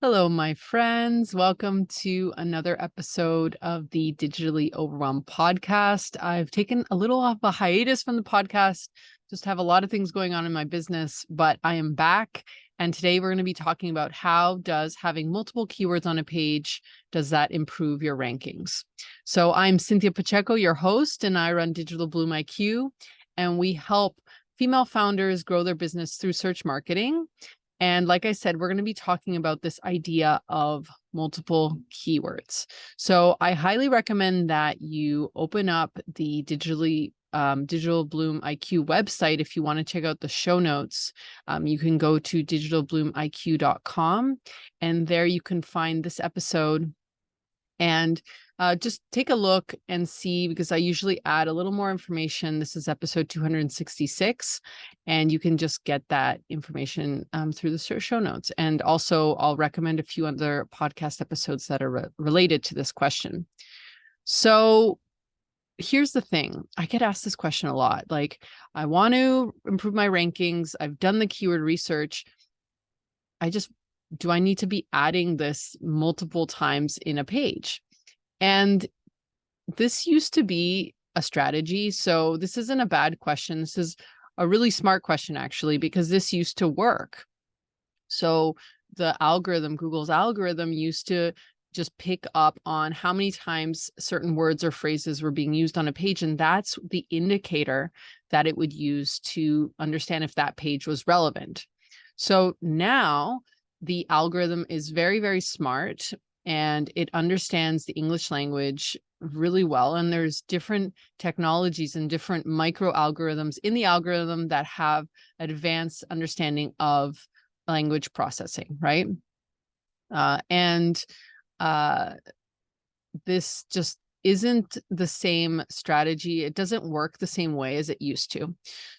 Hello, my friends. Welcome to another episode of the Digitally Overwhelmed podcast. I've taken a little of a hiatus from the podcast, just have a lot of things going on in my business, but I am back. And today we're going to be talking about how does having multiple keywords on a page, does that improve your rankings? So I'm Cynthia Pacheco, your host, and I run Digital Bloom IQ, and we help female founders grow their business through search marketing. And like I said, we're going to be talking about this idea of multiple keywords. So I highly recommend that you open up the Digital Bloom IQ website. If you want to check out the show notes, you can go to digitalbloomiq.com, and there you can find this episode and just take a look and see, because I usually add a little more information. This is episode 266, and you can just get that information through the show notes. And also, I'll recommend a few other podcast episodes that are related to this question. So here's the thing. I get asked this question a lot. Like, I want to improve my rankings. I've done the keyword research. Do I need to be adding this multiple times in a page? And this used to be a strategy. So this isn't a bad question. This is a really smart question, actually, because this used to work. So the algorithm, Google's algorithm, used to just pick up on how many times certain words or phrases were being used on a page. And that's the indicator that it would use to understand if that page was relevant. So now the algorithm is very, very smart, and it understands the English language really well. And there's different technologies and different micro algorithms in the algorithm that have advanced understanding of language processing, right? This just isn't the same strategy. It doesn't work the same way as it used to.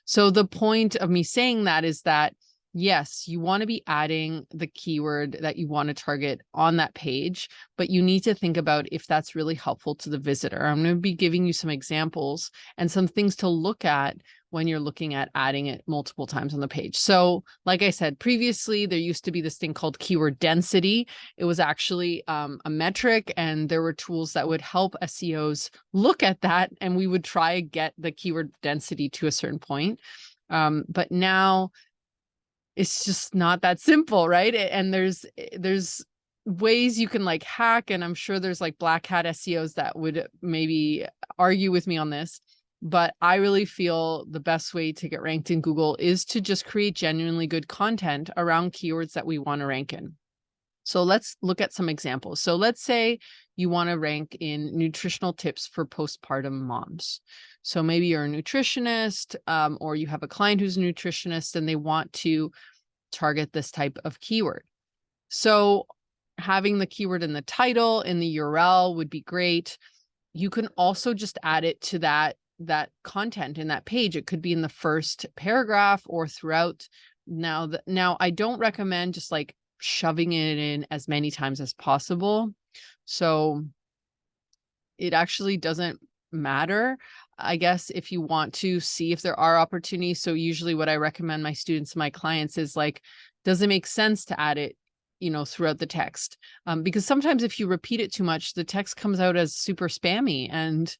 So the point of me saying that is that yes, you want to be adding the keyword that you want to target on that page, but you need to think about if that's really helpful to the visitor. I'm going to be giving you some examples and some things to look at when you're looking at adding it multiple times on the page. So like I said previously, there used to be this thing called keyword density. It was actually a metric, and there were tools that would help SEOs look at that, and we would try to get the keyword density to a certain point. But now it's just not that simple, right? And there's ways you can like hack, and I'm sure there's like black hat SEOs that would maybe argue with me on this, but I really feel the best way to get ranked in Google is to just create genuinely good content around keywords that we want to rank in. So let's look at some examples. So let's say you want to rank in nutritional tips for postpartum moms. So maybe you're a nutritionist, or you have a client who's a nutritionist, and they want to target this type of keyword. So having the keyword in the title, in the URL would be great. You can also just add it to that content in that page. It could be in the first paragraph or throughout. Now I don't recommend just like shoving it in as many times as possible. So it actually doesn't matter, I guess, if you want to see if there are opportunities. So usually what I recommend my students and my clients is like, does it make sense to add it, throughout the text? Because sometimes if you repeat it too much, the text comes out as super spammy, and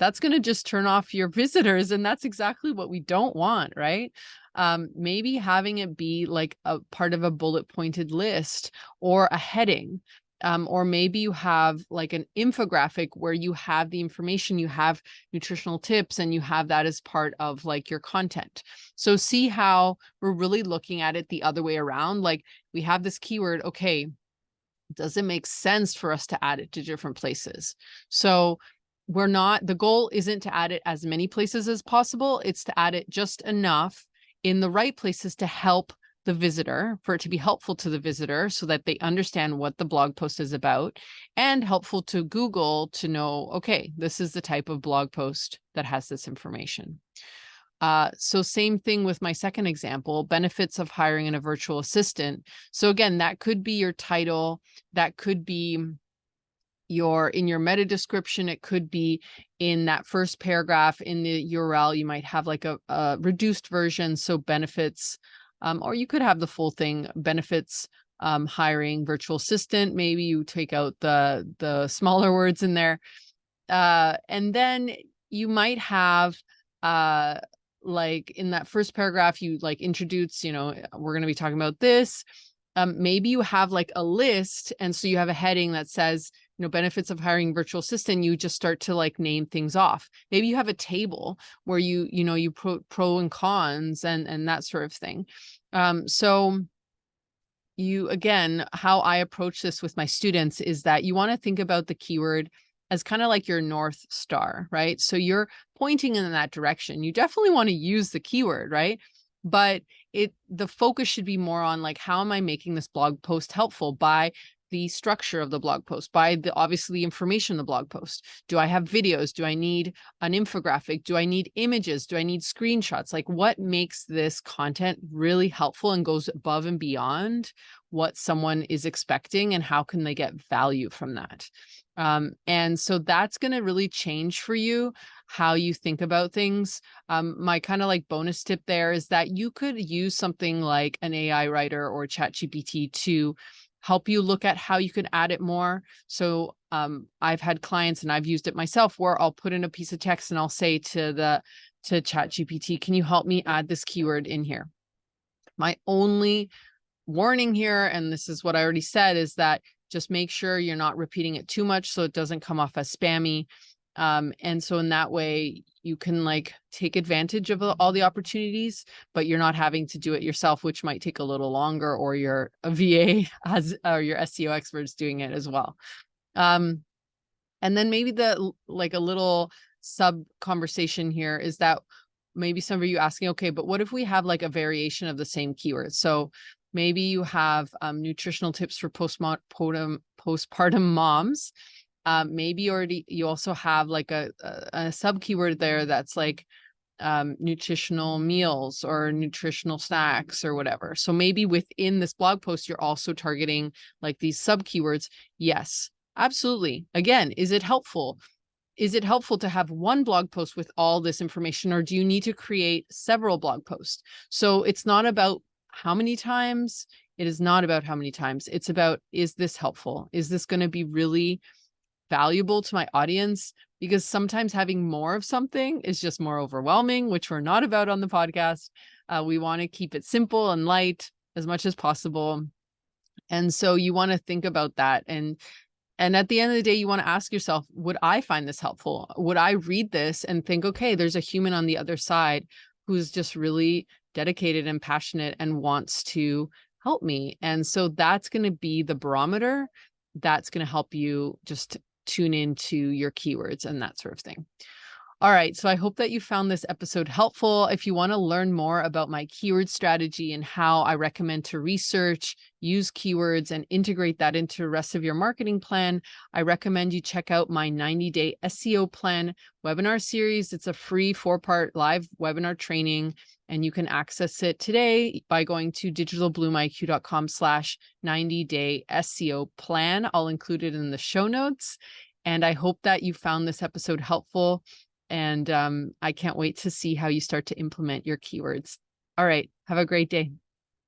that's going to just turn off your visitors. And that's exactly what we don't want, right? Maybe having it be like a part of a bullet pointed list or a heading. Or maybe you have like an infographic where you have the information, you have nutritional tips, and you have that as part of like your content. So see how we're really looking at it the other way around. Like, we have this keyword. Okay, does it make sense for us to add it to different places? So the goal isn't to add it as many places as possible. It's to add it just enough in the right places to help the visitor, for it to be helpful to the visitor so that they understand what the blog post is about, and helpful to Google to know, okay, this is the type of blog post that has this information. So same thing with my second example, benefits of hiring a virtual assistant. So again, that could be your title, that could be in your meta description, it could be in that first paragraph in the URL. You might have like a reduced version, so benefits, or you could have the full thing, benefits hiring virtual assistant, maybe you take out the smaller words in there. And then you might have, like in that first paragraph, you like introduce, you know, we're going to be talking about this. Maybe you have like a list. And so you have a heading that says, you know, benefits of hiring virtual assistant. You just start to like name things off. Maybe you have a table where you know, you pro and cons and that sort of thing. So you, again, how I approach this with my students is that you want to think about the keyword as kind of like your North Star, right? So you're pointing in that direction. You definitely want to use the keyword, right? But the focus should be more on like, how am I making this blog post helpful by the structure of the blog post, by the obviously information in the blog post. Do I have videos? Do I need an infographic? Do I need images? Do I need screenshots? Like, what makes this content really helpful and goes above and beyond what someone is expecting, and how can they get value from that? And so that's going to really change for you how you think about things. My kind of like bonus tip there is that you could use something like an AI writer or ChatGPT to help you look at how you could add it more. So I've had clients, and I've used it myself, where I'll put in a piece of text and I'll say to ChatGPT, can you help me add this keyword in here? My only warning here, and this is what I already said, is that just make sure you're not repeating it too much so it doesn't come off as spammy. And so in that way, you can like take advantage of all the opportunities, but you're not having to do it yourself, which might take a little longer, or you're a VA or your SEO experts doing it as well. And then maybe like a little sub conversation here is that maybe some of you asking, okay, but what if we have like a variation of the same keyword? So maybe you have nutritional tips for postpartum moms. Maybe you also have like a sub keyword there that's like nutritional meals or nutritional snacks or whatever. So maybe within this blog post, you're also targeting like these sub keywords. Yes, absolutely. Again, is it helpful? Is it helpful to have one blog post with all this information, or do you need to create several blog posts? So it's not about how many times. It is not about how many times. It's about, is this helpful? Is this going to be really valuable to my audience? Because sometimes having more of something is just more overwhelming, which we're not about on the podcast. We want to keep it simple and light as much as possible. And so you want to think about that. And at the end of the day, you want to ask yourself, would I find this helpful? Would I read this and think, okay, there's a human on the other side who's just really dedicated and passionate and wants to help me? And so that's going to be the barometer that's going to help you just tune into your keywords and that sort of thing. All right, so I hope that you found this episode helpful. If you want to learn more about my keyword strategy and how I recommend to research, use keywords, and integrate that into the rest of your marketing plan, I recommend you check out my 90-day SEO plan webinar series. It's a free 4-part live webinar training, and you can access it today by going to digitalbloomiq.com/90-day SEO plan. I'll include it in the show notes. And I hope that you found this episode helpful. And I can't wait to see how you start to implement your keywords. All right. Have a great day.